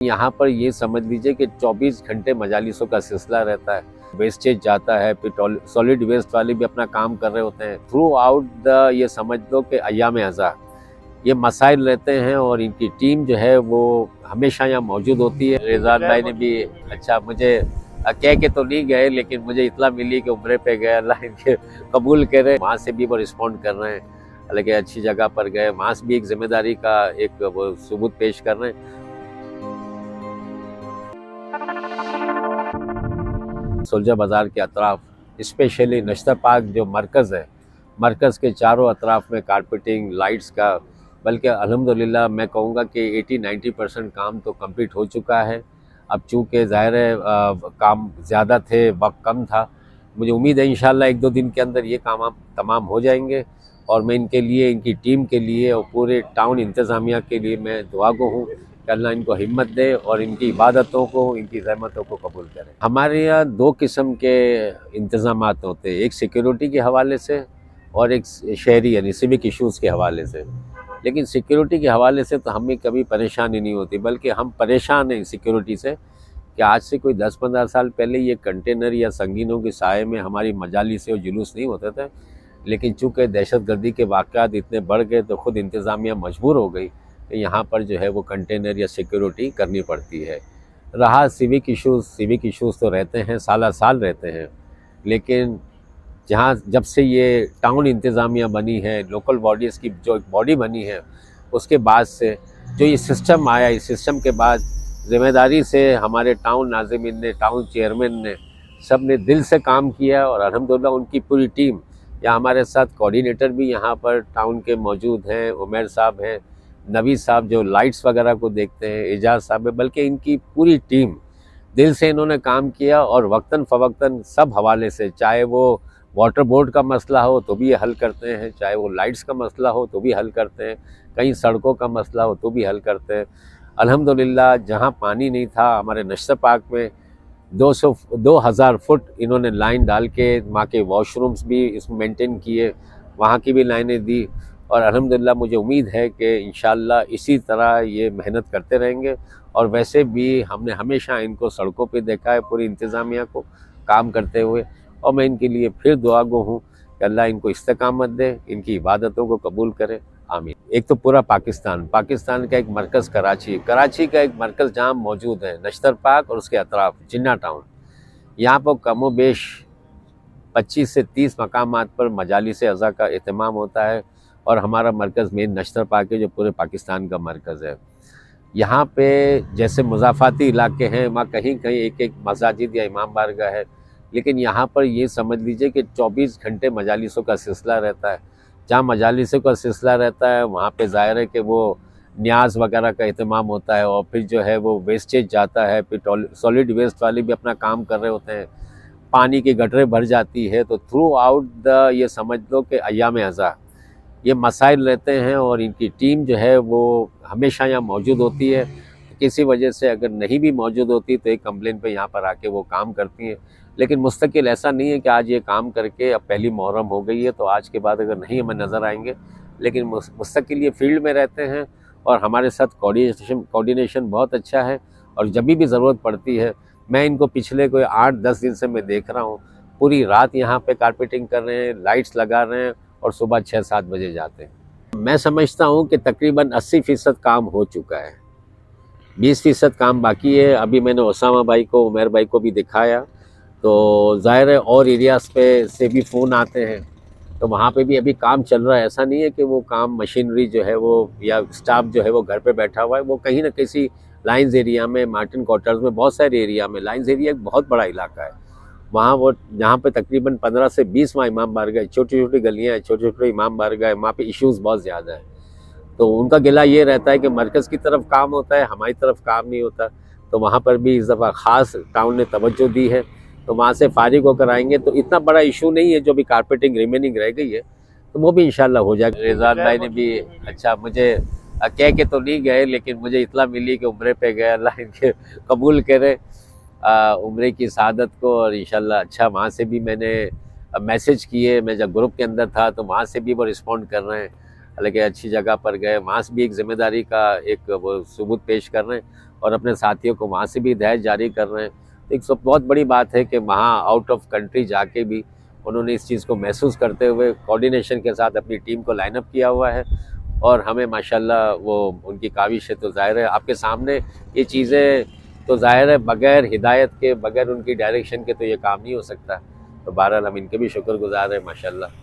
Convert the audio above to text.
यहाँ पर ये समझ लीजिए कि 24 घंटे मजालिसों का सिलसिला रहता है। वेस्टेज जाता है, फिर सॉलिड वेस्ट वाले भी अपना काम कर रहे होते हैं। थ्रू आउट द ये समझ लो कि अय्याम अज़ा ये मसाइल रहते हैं और इनकी टीम जो है वो हमेशा यहाँ मौजूद होती है। रेजान भाई ने भी अच्छा मुझे कह के तो नहीं गए, लेकिन मुझे इतला मिली कि उम्रे पे गए, अल्लाह इनके कबूल करे। वहाँ से भी वो रिस्पॉन्ड कर रहे हैं, हालांकि अच्छी जगह पर गए, वहाँ से भी एक जिम्मेदारी का एक वो सबूत पेश कर रहे हैं। सुलझा बाज़ार के अतराफ, स्पेशली नश्तर पार्क जो मरकज़ है, मरकज़ के चारों अतराफ में कारपेटिंग, लाइट्स का, बल्कि अल्हम्दुलिल्लाह मैं कहूँगा कि 80-90% काम तो कंप्लीट हो चुका है। अब चूँकि ज़ाहिर है काम ज़्यादा थे, वक्त कम था, मुझे उम्मीद है इंशाल्लाह 1-2 दिन के अंदर ये काम तमाम हो जाएंगे। और मैं इनके लिए, इनकी टीम के लिए और पूरे टाउन इंतज़ामिया के लिए मैं दुआ गो हूँ कि अल्लाह इनको हिम्मत दे और इनकी इबादतों को, इनकी ज़हमतों को कबूल करे। हमारे यहाँ 2 किस्म के इंतज़ामात होते हैं, एक सिक्योरिटी के हवाले से और एक शहरी यानी सिविक इशूज़ के हवाले से। लेकिन सिक्योरिटी के हवाले से तो हमें कभी परेशानी नहीं होती, बल्कि हम परेशान हैं सिक्योरिटी से कि आज से कोई 10-15 साल पहले ये कंटेनर या संगीनों के साए में हमारी मजालिस और जुलूस नहीं होते थे। लेकिन चूँकि दहशतगर्दी के वाक़यात इतने बढ़ गए तो ख़ुद इंतज़ामिया मजबूर हो गई कि यहाँ पर जो है वो कंटेनर या सिक्योरिटी करनी पड़ती है। रहा सिविक इशूज़ तो रहते हैं, साला साल रहते हैं, लेकिन जहाँ जब से ये टाउन इंतज़ामिया बनी है, लोकल बॉडीज़ की जो एक बॉडी बनी है, उसके बाद से जो ये सिस्टम आया, इस सिस्टम के बाद ज़िम्मेदारी से हमारे टाउन नाज़िमीन ने, टाउन चेयरमैन ने, सब ने दिल से काम किया और अल्हम्दुलिल्लाह उनकी पूरी टीम या हमारे साथ कोऑर्डिनेटर भी यहाँ पर टाउन के मौजूद हैं, उमर साहब हैं, नवी साहब जो लाइट्स वगैरह को देखते हैं, एजाज साहब है, बल्कि इनकी पूरी टीम दिल से इन्होंने काम किया और वक्तन फ़वक्तन सब हवाले से, चाहे वो वाटर बोर्ड का मसला हो तो भी ये हल करते हैं, चाहे वो लाइट्स का मसला हो तो भी हल करते हैं, कहीं सड़कों का मसला हो तो भी हल करते हैं। अल्हम्दुलिल्लाह जहाँ पानी नहीं था हमारे नश्तर पार्क में 2000 फुट इन्होंने लाइन डाल के वहाँ के वॉशरूम्स भी इसमें मेंटेन किए, वहाँ की भी लाइनें दी और अल्हम्दुलिल्लाह मुझे उम्मीद है कि इंशाल्लाह इसी तरह ये मेहनत करते रहेंगे। और वैसे भी हमने हमेशा इनको सड़कों पे देखा है, पूरी इंतज़ामिया को काम करते हुए, और मैं इनके लिए फिर दुआ गो हूँ कि अल्लाह इनको इस्तेकामत दे, इनकी इबादतों को कबूल करे, आमीन। एक तो पूरा पाकिस्तान का एक मरकज़ कराची का एक मरकज़ जहाँ मौजूद है, नश्तर पार्क और उसके अतराफ जिन्ना टाउन, यहाँ पर कमो बेश 25 से 30 मकामात पर मजालिस अज़ा का एहतमाम होता है और हमारा मरकज़ मेन नश्तर पार्क है जो पूरे पाकिस्तान का मरकज़ है। यहाँ पे जैसे मुज़ाफ़ाती इलाके हैं, वहाँ कहीं कहीं एक मसाजिद या इमाम बारगाह है, लेकिन यहाँ पर ये समझ लीजिए कि 24 घंटे मजालिसों का सिलसिला रहता है। जहाँ मजालिसों का सिलसिला रहता है वहाँ पे ज़ाहिर है कि वो न्याज वगैरह का एहतमाम होता है और फिर जो है वो वेस्टेज जाता है, फिर सॉलिड वेस्ट वाले भी अपना काम कर रहे होते हैं, पानी की गटरें भर जाती है। तो थ्रू आउट द ये समझ लो कि अय्याम अज़ा ये मसाइल रहते हैं और इनकी टीम जो है वो हमेशा यहाँ मौजूद होती है। किसी वजह से अगर नहीं भी मौजूद होती तो एक कंप्लेन पे यहाँ पर आके वो काम करती हैं, लेकिन मुस्तकिल ऐसा नहीं है कि आज ये काम करके अब पहली मुहर्रम हो गई है तो आज के बाद अगर नहीं हमें नज़र आएंगे, लेकिन मुस्तकिल ये फील्ड में रहते हैं और हमारे साथ कोऑर्डिनेशन बहुत अच्छा है। और जब भी ज़रूरत पड़ती है, मैं इनको पिछले कोई 8-10 दिन से मैं देख रहा हूँ, पूरी रात यहाँ पे कारपेटिंग कर रहे हैं, लाइट्स लगा रहे हैं और सुबह 6-7 बजे जाते हैं। मैं समझता हूँ कि तकरीबन 80% काम हो चुका है, 20% काम बाकी है। अभी मैंने उसामा भाई को, उमर भाई को भी दिखाया, तो ज़ाहिर है और एरियाज़ पे से भी फ़ोन आते हैं, तो वहाँ पे भी अभी काम चल रहा है। ऐसा नहीं है कि वो काम मशीनरी जो है वो या स्टाफ जो है वो घर पे बैठा हुआ है, वो कहीं ना किसी लाइन्स एरिया में, मार्टिन क्वार्टर्स में, बहुत सारे एरिया में, लाइन्स एरिया एक बहुत बड़ा इलाका है, वहाँ वो जहाँ पे तकरीबन 15 से 20 वहाँ इमाम बारगाह, छोटी छोटी गलियाँ हैं, छोटे छोटे इमाम बारगाह, वहाँ पे इश्यूज़ बहुत ज़्यादा है। तो उनका गिला ये रहता है कि मरकज़ की तरफ काम होता है, हमारी तरफ काम नहीं होता। तो वहाँ पर भी इस दफ़ा ख़ास टाउन ने तवज्जो दी है, तो वहाँ से फारिग होकर आएंगे तो इतना बड़ा इशू नहीं है। जो भी कारपेटिंग रिमेनिंग रह गई है तो वो भी इंशाल्लाह हो जाएगा। रेजान भाई ने भी अच्छा मुझे कह के तो नहीं गए, लेकिन मुझे इतला मिली कि उम्रे पे गए, अल्लाह इनके कबूल करे उम्रे की सआदत को। और इंशाल्लाह अच्छा वहाँ से भी मैंने मैसेज किए, मैं जब ग्रुप के अंदर था तो वहाँ से भी वो रिस्पॉन्ड कर रहे हैं, हालांकि अच्छी जगह पर गए, वहाँ से भी एक ज़िम्मेदारी का एक वो सबूत पेश कर रहे हैं। और अपने साथियों को वहाँ से भी हिदायत जारी कर रहे हैं। तो एक सब बहुत बड़ी बात है कि वहाँ आउट ऑफ कंट्री जाके भी उन्होंने इस चीज़ को महसूस करते हुए कोऑर्डिनेशन के साथ अपनी टीम को लाइनअप किया हुआ है। और हमें माशाल्लाह वो उनकी काविश है तो ज़ाहिर है आपके सामने ये चीज़ें, तो ज़ाहिर है बगैर हिदायत के, बगैर उनकी डायरेक्शन के तो ये काम नहीं हो सकता। तो बहरहाल हम इनके भी शुक्रगुज़ार हैं माशाल्लाह।